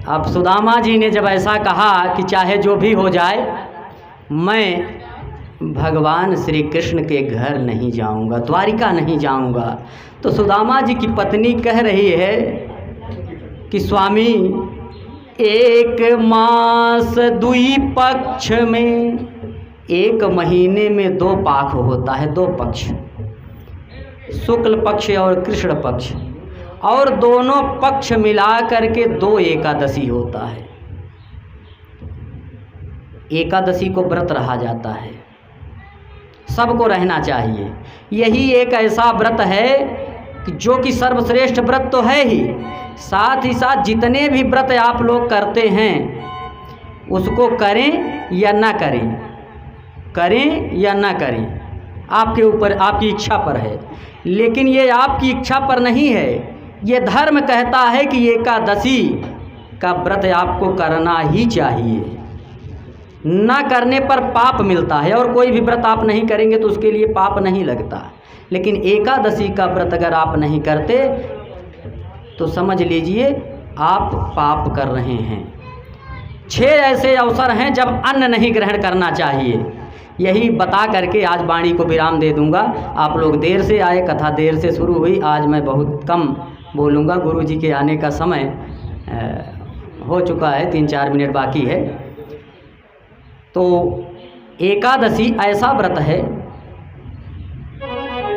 अब सुदामा जी ने जब ऐसा कहा कि चाहे जो भी हो जाए मैं भगवान श्री कृष्ण के घर नहीं जाऊंगा, द्वारिका नहीं जाऊंगा, तो सुदामा जी की पत्नी कह रही है कि स्वामी एक मास दुई पक्ष में, एक महीने में दो पाख होता है, दो पक्ष, शुक्ल पक्ष और कृष्ण पक्ष, और दोनों पक्ष मिला करके दो एकादशी होता है। एकादशी को व्रत रहा जाता है, सबको रहना चाहिए। यही एक ऐसा व्रत है कि जो कि सर्वश्रेष्ठ व्रत तो है ही, साथ ही साथ जितने भी व्रत आप लोग करते हैं उसको करें या ना करें, करें या ना करें, आपके ऊपर, आपकी इच्छा पर है। लेकिन ये आपकी इच्छा पर नहीं है, ये धर्म कहता है कि एकादशी का व्रत आपको करना ही चाहिए, ना करने पर पाप मिलता है। और कोई भी व्रत आप नहीं करेंगे तो उसके लिए पाप नहीं लगता, लेकिन एकादशी का व्रत अगर आप नहीं करते तो समझ लीजिए आप पाप कर रहे हैं। 6 ऐसे अवसर हैं जब अन्न नहीं ग्रहण करना चाहिए। यही बता करके आज वाणी को विराम दे दूंगा। आप लोग देर से आए, कथा देर से शुरू हुई, आज मैं बहुत कम बोलूँगा। गुरु जी के आने का समय हो चुका है, 3-4 मिनट बाकी है। तो एकादशी ऐसा व्रत है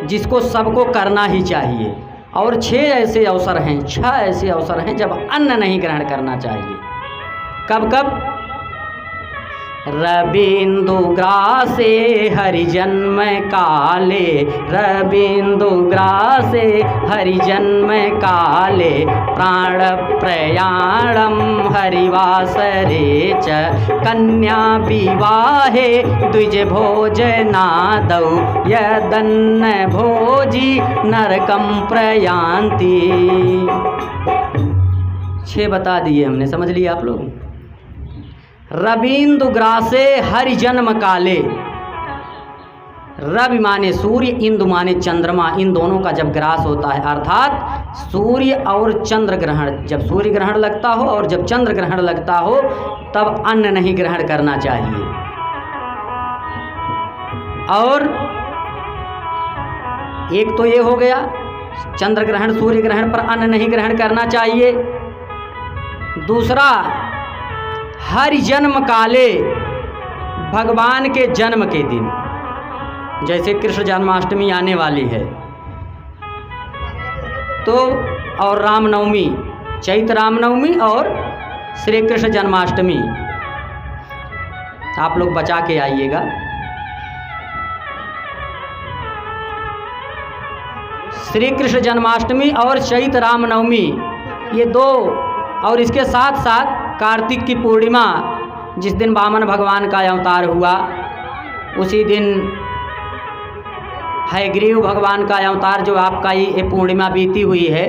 जिसको सबको करना ही चाहिए। और 6 ऐसे अवसर हैं, 6 ऐसे अवसर हैं जब अन्न नहीं ग्रहण करना चाहिए। कब कब? रबिंदु ग्रासे हरिजन्म काले, रबिंदु ग्रासे हरिजन्म काले, प्राण प्रयाणम हरिवासरे च, कन्या विवाहे द्विज भोजनादौ, यदन्न भोजी नरकम प्रयान्ति। 6 बता दिए हमने, समझ लिया आप लोग। रबींदु ग्रासे हरिजन्म काले, रवि माने सूर्य, इंदु माने चंद्रमा, इन दोनों का जब ग्रास होता है, अर्थात सूर्य और चंद्र ग्रहण, जब सूर्य ग्रहण लगता हो और जब चंद्र ग्रहण लगता हो तब अन्न नहीं ग्रहण करना चाहिए। और एक तो ये हो गया चंद्र ग्रहण, सूर्य ग्रहण पर अन्न नहीं ग्रहण करना चाहिए। दूसरा, हरि जन्म काले, भगवान के जन्म के दिन, जैसे कृष्ण जन्माष्टमी आने वाली है तो, और रामनवमी, चैत्र रामनवमी और श्री कृष्ण जन्माष्टमी, आप लोग बचा के आइएगा। श्री कृष्ण जन्माष्टमी और चैत्र रामनवमी, ये 2, और इसके साथ साथ कार्तिक की पूर्णिमा, जिस दिन वामन भगवान का अवतार हुआ, उसी दिन हयग्रीव भगवान का अवतार, जो आपका ये पूर्णिमा बीती हुई है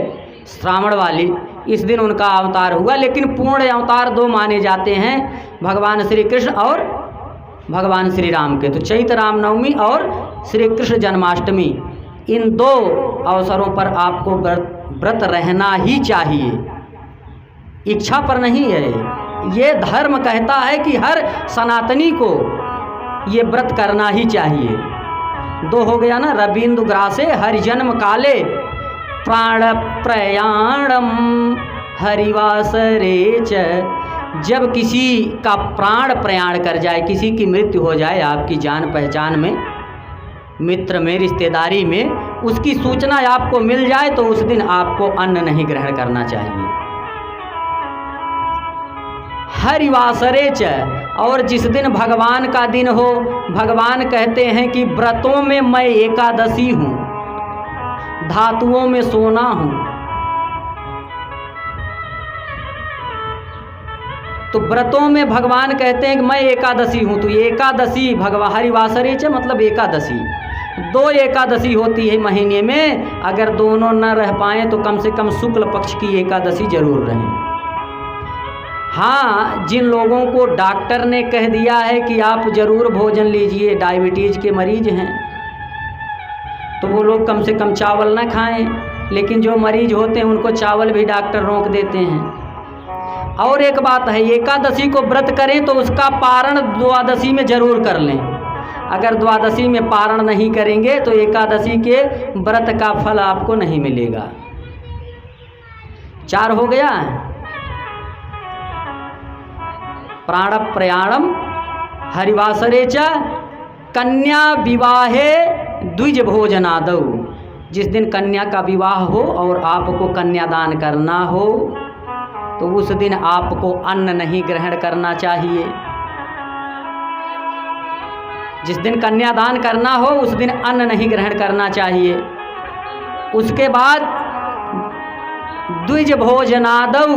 श्रावण वाली, इस दिन उनका अवतार हुआ। लेकिन पूर्ण अवतार 2 माने जाते हैं, भगवान श्री कृष्ण और भगवान श्री राम के। तो चैत्र रामनवमी और श्री कृष्ण जन्माष्टमी, इन 2 अवसरों पर आपको व्रत रहना ही चाहिए, इच्छा पर नहीं है। ये धर्म कहता है कि हर सनातनी को ये व्रत करना ही चाहिए। 2 हो गया ना, रबींदु ग्रासे हरिजन्म काले, प्राण प्रयाणम हरिवासरे च, जब किसी का प्राण प्रयाण कर जाए, किसी की मृत्यु हो जाए आपकी जान पहचान में, मित्र में, रिश्तेदारी में, उसकी सूचना आपको मिल जाए तो उस दिन आपको अन्न नहीं ग्रहण करना चाहिए। हरिवासरे च, और जिस दिन भगवान का दिन हो, भगवान कहते हैं कि व्रतों में मैं एकादशी हूँ, धातुओं में सोना हूँ। तो व्रतों में भगवान कहते हैं कि मैं एकादशी हूँ। तो एकादशी भगवान हरिवासरे च मतलब एकादशी, 2 एकादशी होती है महीने में। अगर दोनों न रह पाएँ तो कम से कम शुक्ल पक्ष की एकादशी जरूर रहें। हाँ, जिन लोगों को डॉक्टर ने कह दिया है कि आप ज़रूर भोजन लीजिए, डायबिटीज़ के मरीज़ हैं, तो वो लोग कम से कम चावल ना खाएं। लेकिन जो मरीज़ होते हैं उनको चावल भी डॉक्टर रोक देते हैं। और एक बात है, एकादशी को व्रत करें तो उसका पारण द्वादशी में जरूर कर लें। अगर द्वादशी में पारण नहीं करेंगे तो एकादशी के व्रत का फल आपको नहीं मिलेगा। 4 हो गया। प्राण प्रयाणम हरिवासरे च कन्या विवाहे द्विज भोजनादौ। जिस दिन कन्या का विवाह हो और आपको कन्यादान करना हो तो उस दिन आपको अन्न नहीं ग्रहण करना चाहिए। जिस दिन कन्यादान करना हो उस दिन अन्न नहीं ग्रहण करना चाहिए। उसके बाद द्विज भोजनादौ,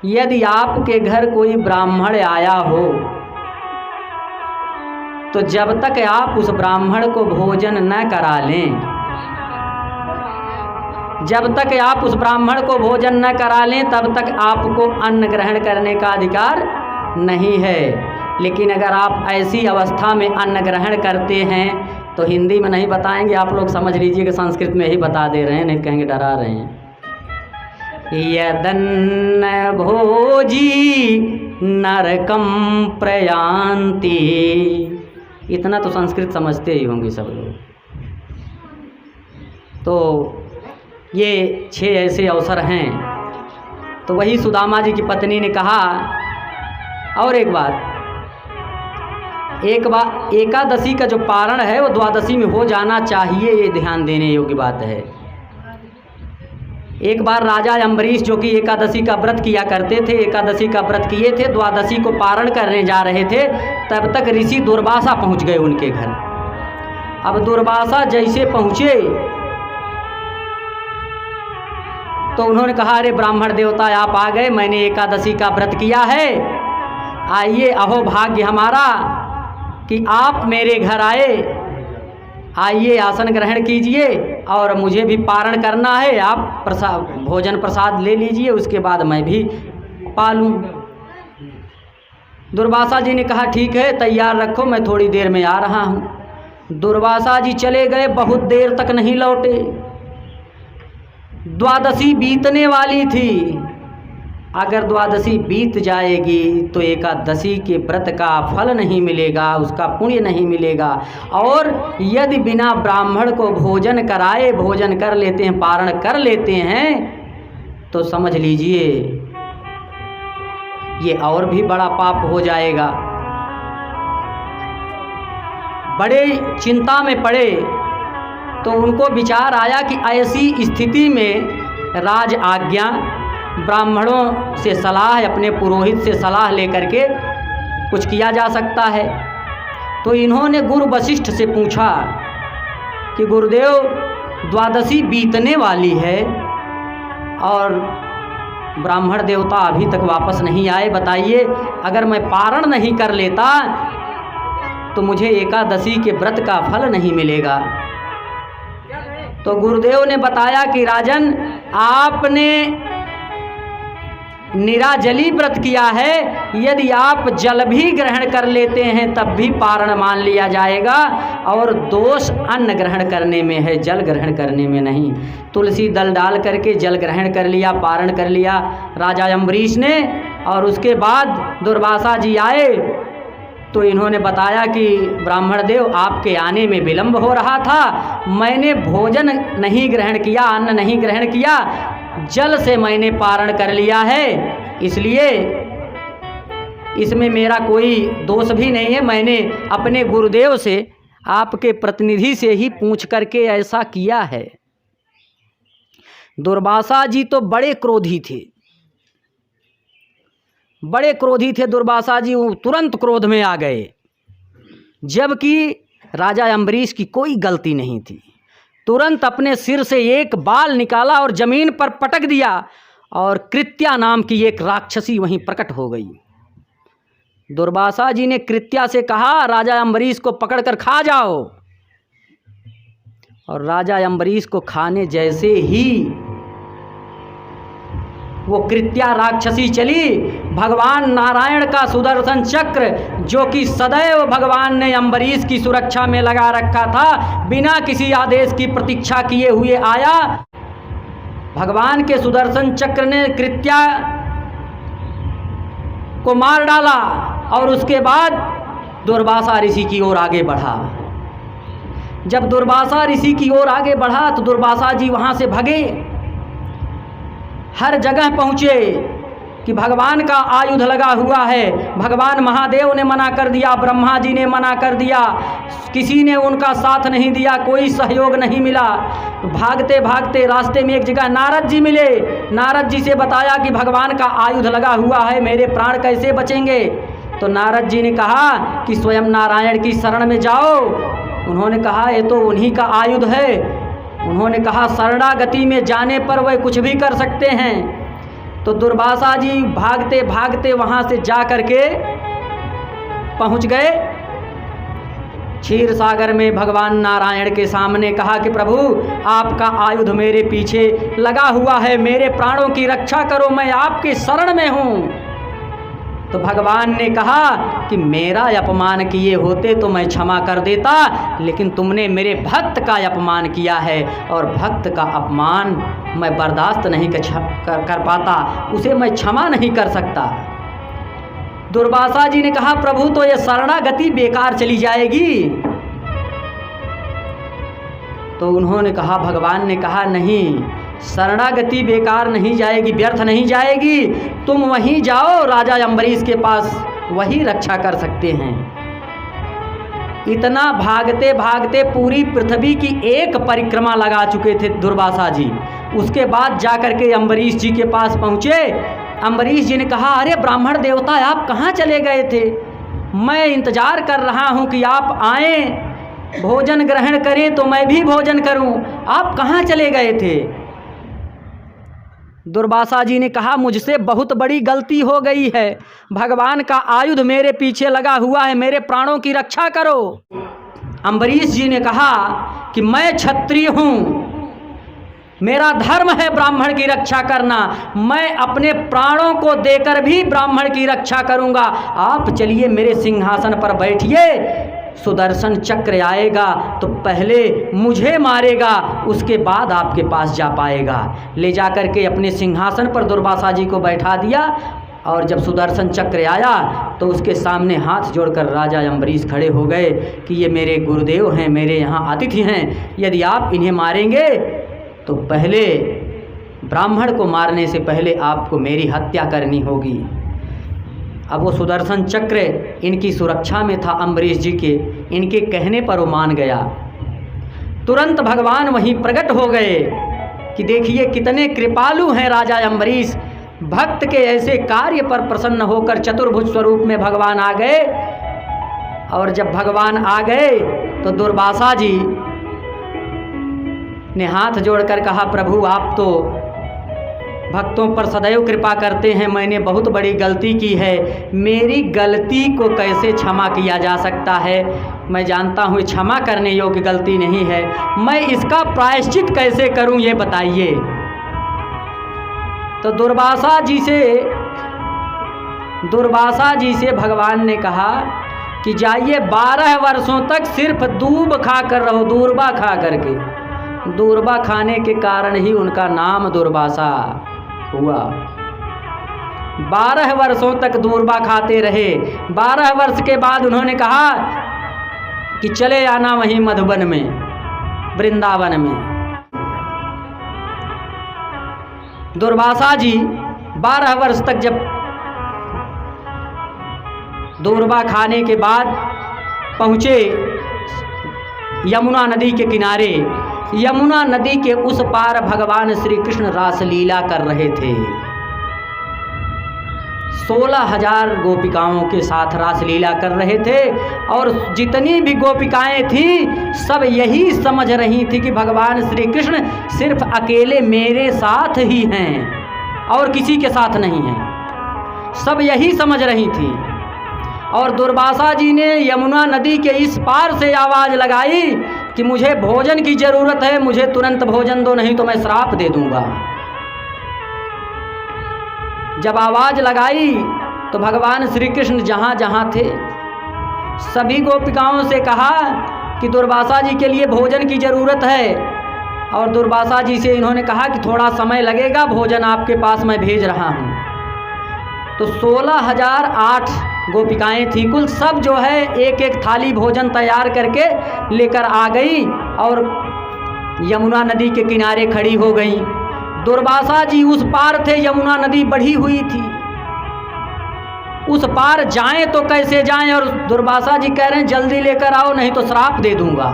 यदि आपके घर कोई ब्राह्मण आया हो तो जब तक आप उस ब्राह्मण को भोजन न करा लें, जब तक आप उस ब्राह्मण को भोजन न करा लें तब तक आपको अन्न ग्रहण करने का अधिकार नहीं है। लेकिन अगर आप ऐसी अवस्था में अन्न ग्रहण करते हैं तो हिंदी में नहीं बताएंगे, आप लोग समझ लीजिए कि संस्कृत में ही बता दे रहे हैं, नहीं कहेंगे डरा रहे हैं। यदन्न भोजी नरकम प्रयान्ति, इतना तो संस्कृत समझते ही होंगे सब लोग। तो ये 6 ऐसे अवसर हैं। तो वही सुदामा जी की पत्नी ने कहा। और एक बात एकादशी का जो पारण है वो द्वादशी में हो जाना चाहिए, ये ध्यान देने योग्य बात है। एक बार राजा अम्बरीश जो कि एकादशी का व्रत किया करते थे, एकादशी का व्रत किए थे, द्वादशी को पारण करने जा रहे थे, तब तक ऋषि दुर्वासा पहुंच गए उनके घर। अब दुर्वासा जैसे पहुँचे तो उन्होंने कहा, अरे ब्राह्मण देवता आप आ गए, मैंने एकादशी का व्रत किया है, आइए, अहो भाग्य हमारा कि आप मेरे घर आए, आइए आसन ग्रहण कीजिए और मुझे भी पारण करना है, आप भोजन प्रसाद ले लीजिए, उसके बाद मैं भी पालूं। दुर्वासा जी ने कहा ठीक है, तैयार रखो, मैं थोड़ी देर में आ रहा हूँ। दुर्वासा जी चले गए, बहुत देर तक नहीं लौटे। द्वादशी बीतने वाली थी। अगर द्वादशी बीत जाएगी तो एकादशी के व्रत का फल नहीं मिलेगा, उसका पुण्य नहीं मिलेगा। और यदि बिना ब्राह्मण को भोजन कराए भोजन कर लेते हैं, पारण कर लेते हैं, तो समझ लीजिए ये और भी बड़ा पाप हो जाएगा। बड़े चिंता में पड़े तो उनको विचार आया कि ऐसी स्थिति में राज आज्ञा, ब्राह्मणों से सलाह, अपने पुरोहित से सलाह लेकर के कुछ किया जा सकता है। तो इन्होंने गुरु वशिष्ठ से पूछा कि गुरुदेव, द्वादशी बीतने वाली है और ब्राह्मण देवता अभी तक वापस नहीं आए, बताइए अगर मैं पारण नहीं कर लेता तो मुझे एकादशी के व्रत का फल नहीं मिलेगा। तो गुरुदेव ने बताया कि राजन, आपने निराजली व्रत किया है, यदि आप जल भी ग्रहण कर लेते हैं तब भी पारण मान लिया जाएगा, और दोष अन्न ग्रहण करने में है, जल ग्रहण करने में नहीं। तुलसी दल डाल करके जल ग्रहण कर लिया, पारण कर लिया राजा अम्बरीश ने। और उसके बाद दुर्वासा जी आए तो इन्होंने बताया कि ब्राह्मण देव, आपके आने में विलंब हो रहा था, मैंने भोजन नहीं ग्रहण किया, अन्न नहीं ग्रहण किया, जल से मैंने पारण कर लिया है, इसलिए इसमें मेरा कोई दोष भी नहीं है। मैंने अपने गुरुदेव से, आपके प्रतिनिधि से ही पूछ करके ऐसा किया है। दुर्वासा जी तो बड़े क्रोधी थे, बड़े क्रोधी थे दुर्वासा जी, वो तुरंत क्रोध में आ गए, जबकि राजा अम्बरीश की कोई गलती नहीं थी। तुरंत अपने सिर से एक बाल निकाला और जमीन पर पटक दिया, और कृत्या नाम की एक राक्षसी वहीं प्रकट हो गई। दुर्वासा जी ने कृत्या से कहा, राजा अम्बरीश को पकड़कर खा जाओ। और राजा अम्बरीश को खाने जैसे ही वो कृत्या राक्षसी चली, भगवान नारायण का सुदर्शन चक्र, जो कि सदैव भगवान ने अम्बरीश की सुरक्षा में लगा रखा था, बिना किसी आदेश की प्रतीक्षा किए हुए आया। भगवान के सुदर्शन चक्र ने कृत्या को मार डाला और उसके बाद दुर्वासा ऋषि की ओर आगे बढ़ा। जब दुर्वासा ऋषि की ओर आगे बढ़ा तो दुर्वासा जी वहाँ से भगे, हर जगह पहुँचे कि भगवान का आयुध लगा हुआ है। भगवान महादेव ने मना कर दिया, ब्रह्मा जी ने मना कर दिया, किसी ने उनका साथ नहीं दिया, कोई सहयोग नहीं मिला। भागते भागते रास्ते में एक जगह नारद जी मिले। नारद जी से बताया कि भगवान का आयुध लगा हुआ है, मेरे प्राण कैसे बचेंगे। तो नारद जी ने कहा कि स्वयं नारायण की शरण में जाओ। उन्होंने कहा ये तो उन्हीं का आयुध है। उन्होंने कहा शरणागति में जाने पर वह कुछ भी कर सकते हैं। तो दुर्वासा जी भागते भागते वहाँ से जा कर के पहुँच गए क्षीर सागर में। भगवान नारायण के सामने कहा कि प्रभु आपका आयुध मेरे पीछे लगा हुआ है, मेरे प्राणों की रक्षा करो, मैं आपके शरण में हूँ। तो भगवान ने कहा कि मेरा अपमान किए होते तो मैं क्षमा कर देता, लेकिन तुमने मेरे भक्त का अपमान किया है और भक्त का अपमान मैं बर्दाश्त नहीं कर पाता, उसे मैं क्षमा नहीं कर सकता। दुर्वासा जी ने कहा प्रभु तो ये शरणागति बेकार चली जाएगी। तो उन्होंने कहा, भगवान ने कहा नहीं, शरणागति बेकार नहीं जाएगी, व्यर्थ नहीं जाएगी। तुम वहीं जाओ राजा अम्बरीश के पास, वही रक्षा कर सकते हैं। इतना भागते भागते पूरी पृथ्वी की एक परिक्रमा लगा चुके थे दुर्वासा जी। उसके बाद जाकर के अम्बरीश जी के पास पहुँचे। अम्बरीश जी ने कहा अरे ब्राह्मण देवता आप कहाँ चले गए थे, मैं इंतज़ार कर रहा हूँ कि आप आएँ, भोजन ग्रहण करें तो मैं भी भोजन करूँ, आप कहाँ चले गए थे। दुर्वासा जी ने कहा मुझसे बहुत बड़ी गलती हो गई है, भगवान का आयुध मेरे पीछे लगा हुआ है, मेरे प्राणों की रक्षा करो। अम्बरीश जी ने कहा कि मैं क्षत्रिय हूँ, मेरा धर्म है ब्राह्मण की रक्षा करना, मैं अपने प्राणों को देकर भी ब्राह्मण की रक्षा करूँगा। आप चलिए मेरे सिंहासन पर बैठिए, सुदर्शन चक्र आएगा तो पहले मुझे मारेगा, उसके बाद आपके पास जा पाएगा। ले जा कर के अपने सिंहासन पर दुर्वासा जी को बैठा दिया और जब सुदर्शन चक्र आया तो उसके सामने हाथ जोड़कर राजा अम्बरीश खड़े हो गए कि ये मेरे गुरुदेव हैं, मेरे यहाँ अतिथि हैं, यदि आप इन्हें मारेंगे तो पहले ब्राह्मण को मारने से पहले आपको मेरी हत्या करनी होगी। अब वो सुदर्शन चक्र इनकी सुरक्षा में था अम्बरीश जी के, इनके कहने पर वो मान गया। तुरंत भगवान वहीं प्रकट हो गए कि देखिए कितने कृपालु हैं राजा अम्बरीश, भक्त के ऐसे कार्य पर प्रसन्न होकर चतुर्भुज स्वरूप में भगवान आ गए। और जब भगवान आ गए तो दुर्वासा जी ने हाथ जोड़कर कहा प्रभु आप तो भक्तों पर सदैव कृपा करते हैं, मैंने बहुत बड़ी गलती की है, मेरी गलती को कैसे क्षमा किया जा सकता है। मैं जानता हूँ क्षमा करने योग्य गलती नहीं है, मैं इसका प्रायश्चित कैसे करूँ ये बताइए। तो दुर्वासा जी से भगवान ने कहा कि जाइए 12 वर्षों तक सिर्फ दूब खा कर रहो, दूर्बा खा करके। दूर्बा खाने के कारण ही उनका नाम दुर्वासा हुआ। 12 वर्षों तक दूर्बा खाते रहे। 12 वर्ष के बाद उन्होंने कहा कि चले आना वहीं मधुबन में, वृंदावन में। दुर्वासा जी 12 वर्ष तक जब दूर्बा खाने के बाद पहुँचे यमुना नदी के किनारे। यमुना नदी के उस पार भगवान श्री कृष्ण रासलीला कर रहे थे। 16,000 गोपिकाओं के साथ रासलीला कर रहे थे और जितनी भी गोपिकाएं थी सब यही समझ रही थी कि भगवान श्री कृष्ण सिर्फ अकेले मेरे साथ ही हैं और किसी के साथ नहीं हैं, सब यही समझ रही थी। और दुर्वासा जी ने यमुना नदी के इस पार से आवाज़ लगाई कि मुझे भोजन की ज़रूरत है, मुझे तुरंत भोजन दो, नहीं तो मैं श्राप दे दूंगा। जब आवाज़ लगाई तो भगवान श्री कृष्ण जहाँ जहाँ थे सभी गोपिकाओं से कहा कि दुर्वासा जी के लिए भोजन की ज़रूरत है। और दुर्वासा जी से इन्होंने कहा कि थोड़ा समय लगेगा, भोजन आपके पास मैं भेज रहा हूँ। तो 16,008 गोपिकाएं थी कुल। सब जो है एक एक थाली भोजन तैयार करके लेकर आ गई और यमुना नदी के किनारे खड़ी हो गई। दुर्वासा जी उस पार थे, यमुना नदी बढ़ी हुई थी, उस पार जाएं तो कैसे जाएं। और दुर्वासा जी कह रहे हैं जल्दी लेकर आओ नहीं तो श्राप दे दूंगा।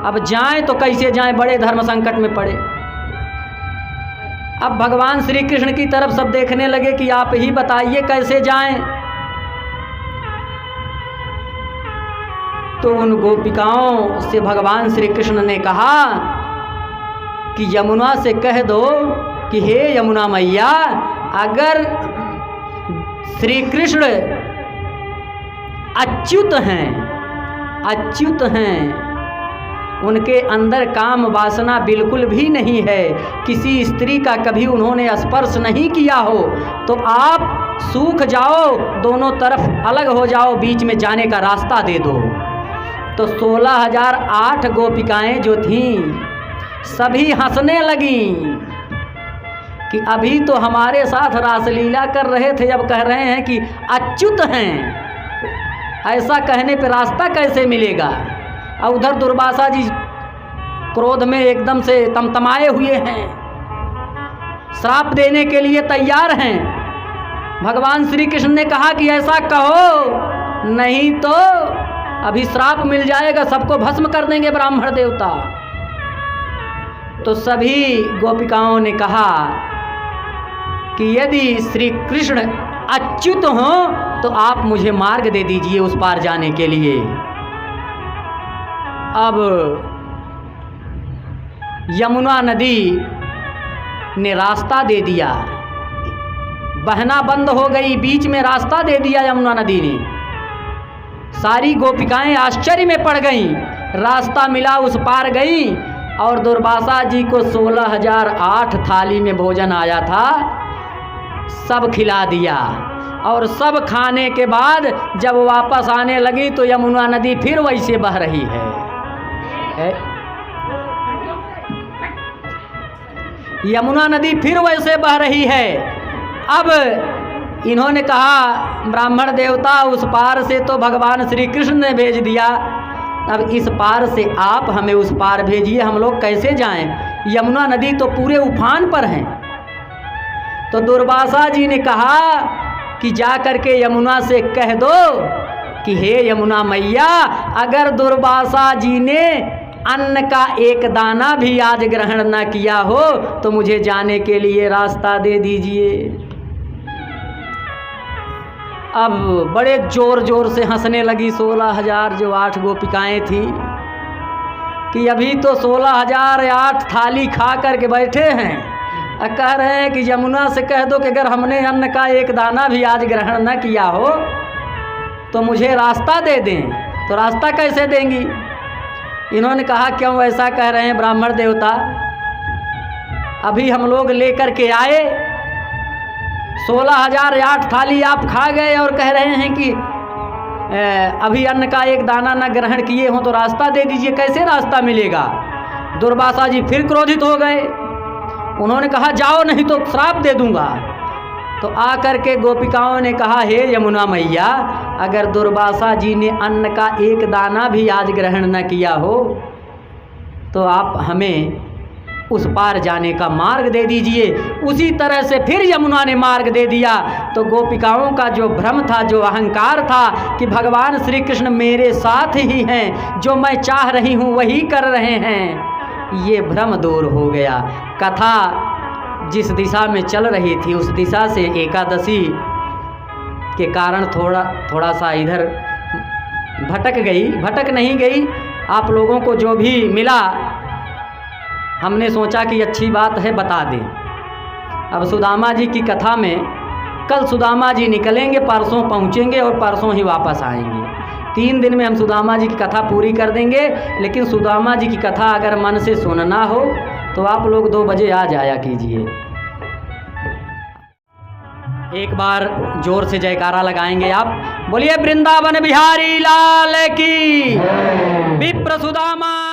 अब जाएं तो कैसे जाएं, बड़े धर्म संकट में पड़े। अब भगवान श्री कृष्ण की तरफ सब देखने लगे कि आप ही बताइए कैसे जाएं। तो उन गोपिकाओं से भगवान श्री कृष्ण ने कहा कि यमुना से कह दो कि हे यमुना मैया, अगर श्री कृष्ण अच्युत हैं, उनके अंदर काम वासना बिल्कुल भी नहीं है, किसी स्त्री का कभी उन्होंने स्पर्श नहीं किया हो, तो आप सूख जाओ, दोनों तरफ अलग हो जाओ, बीच में जाने का रास्ता दे दो। तो 16,008 गोपिकाएं जो थीं सभी हंसने लगीं कि अभी तो हमारे साथ रासलीला कर रहे थे, अब कह रहे हैं कि अच्युत हैं। ऐसा कहने पे रास्ता कैसे मिलेगा। और उधर दुर्वासा जी क्रोध में एकदम से तमतमाए हुए हैं, श्राप देने के लिए तैयार हैं। भगवान श्री कृष्ण ने कहा कि ऐसा कहो नहीं तो अभी श्राप मिल जाएगा, सबको भस्म कर देंगे ब्राह्मण देवता। तो सभी गोपिकाओं ने कहा कि यदि श्री कृष्ण अच्युत हो तो आप मुझे मार्ग दे दीजिए उस पार जाने के लिए। अब यमुना नदी ने रास्ता दे दिया, बहना बंद हो गई, बीच में रास्ता दे दिया यमुना नदी ने। सारी गोपिकाएं आश्चर्य में पड़ गईं, रास्ता मिला, उस पार गई। और दुर्वासा जी को 16,008 थाली में भोजन आया था, सब खिला दिया। और सब खाने के बाद जब वापस आने लगी तो यमुना नदी फिर वैसे बह रही है। यमुना नदी फिर वैसे बह रही है। अब इन्होंने कहा ब्राह्मण देवता, उस पार से तो भगवान श्री कृष्ण ने भेज दिया, अब इस पार से आप हमें उस पार भेजिए, हम लोग कैसे जाएं। यमुना नदी तो पूरे उफान पर हैं। तो दुर्वासा जी ने कहा कि जा करके यमुना से कह दो कि हे यमुना मैया, अगर दुर्वासा जी ने अन्न का एक दाना भी आज ग्रहण न किया हो तो मुझे जाने के लिए रास्ता दे दीजिए। अब बड़े जोर जोर से हंसने लगी 16,008 गोपिकाएं थी कि अभी तो 16,008 थाली खा करके बैठे हैं, कह रहे हैं कि यमुना से कह दो कि अगर हमने अन्न का एक दाना भी आज ग्रहण न किया हो तो मुझे रास्ता दे दें। तो रास्ता कैसे देंगी। इन्होंने कहा क्यों ऐसा कह रहे हैं ब्राह्मण देवता, अभी हम लोग लेकर के आए, 16,008 थाली आप खा गए और कह रहे हैं कि अभी अन्न का एक दाना न ग्रहण किए हों तो रास्ता दे दीजिए, कैसे रास्ता मिलेगा। दुर्वासा जी फिर क्रोधित हो गए, उन्होंने कहा जाओ नहीं तो श्राप दे दूंगा। तो आकर के गोपिकाओं ने कहा हे यमुना मैया, अगर दुर्वासा जी ने अन्न का एक दाना भी आज ग्रहण न किया हो तो आप हमें उस पार जाने का मार्ग दे दीजिए। उसी तरह से फिर यमुना ने मार्ग दे दिया। तो गोपिकाओं का जो भ्रम था, जो अहंकार था कि भगवान श्री कृष्ण मेरे साथ ही हैं, जो मैं चाह रही हूँ वही कर रहे हैं, ये भ्रम दूर हो गया। कथा जिस दिशा में चल रही थी उस दिशा से एकादशी के कारण थोड़ा सा इधर भटक नहीं गई। आप लोगों को जो भी मिला हमने सोचा कि अच्छी बात है बता दें। अब सुदामा जी की कथा में कल सुदामा जी निकलेंगे, परसों पहुँचेंगे और परसों ही वापस आएंगे। 3 दिन में हम सुदामा जी की कथा पूरी कर देंगे। लेकिन सुदामा जी की कथा अगर मन से सुनना हो तो आप लोग 2 बजे आ जाया कीजिए। एक बार जोर से जयकारा लगाएंगे आप। बोलिए वृंदावन बिहारी लाल की। विप्र सुदामा।